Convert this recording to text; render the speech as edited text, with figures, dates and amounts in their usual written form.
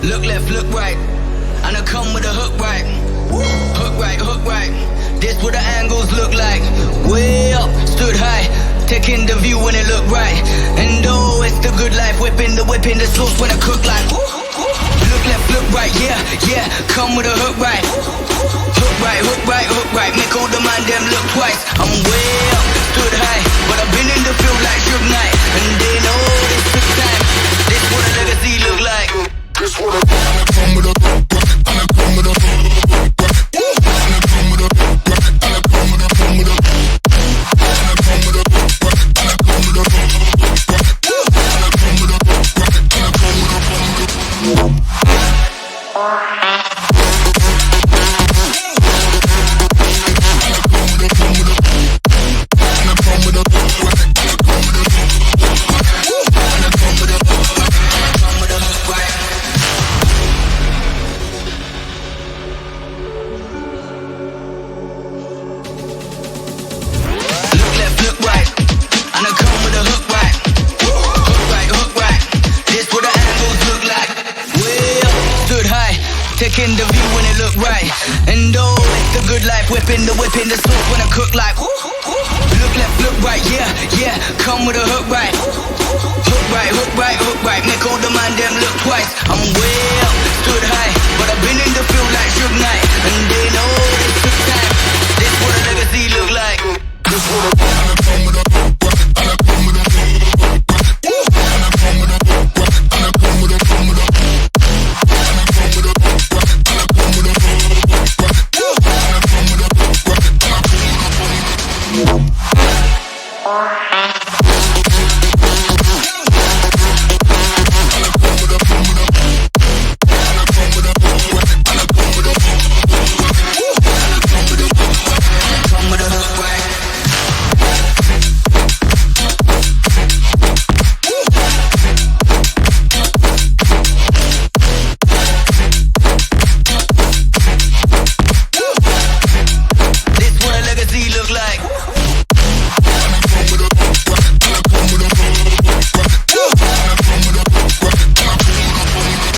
Look left, look right, and I come with a hook right. Hook right, hook right. This what the angles look like. Way up, stood high, taking the view when it look right. And oh, it's the good life, whipping the sauce when I cook like. Look left, look right, yeah, yeah. Come with a hook right. Hook right, hook right, hook right. Make all the man them look twice. I'm way up, stood high, but I've been in the field like Suge Knight. And they know this took time. This what a legacy look like. This what a come with a hook right, and I come with a hook right. And I come with a hook right, and I come with a come with a. And I come with a hook right, and I come with a hook right. And I come with a hook right, and I come with a come with a. Taking the view when it look right. And oh, it's the good life, whipping the sauce when I cook like. Look left, look right, yeah, yeah. Come with a hook right. Hook right, hook right, hook right. Make all the man them look twice. I'm way up, stood high, but I've been in the field like Suge Knight.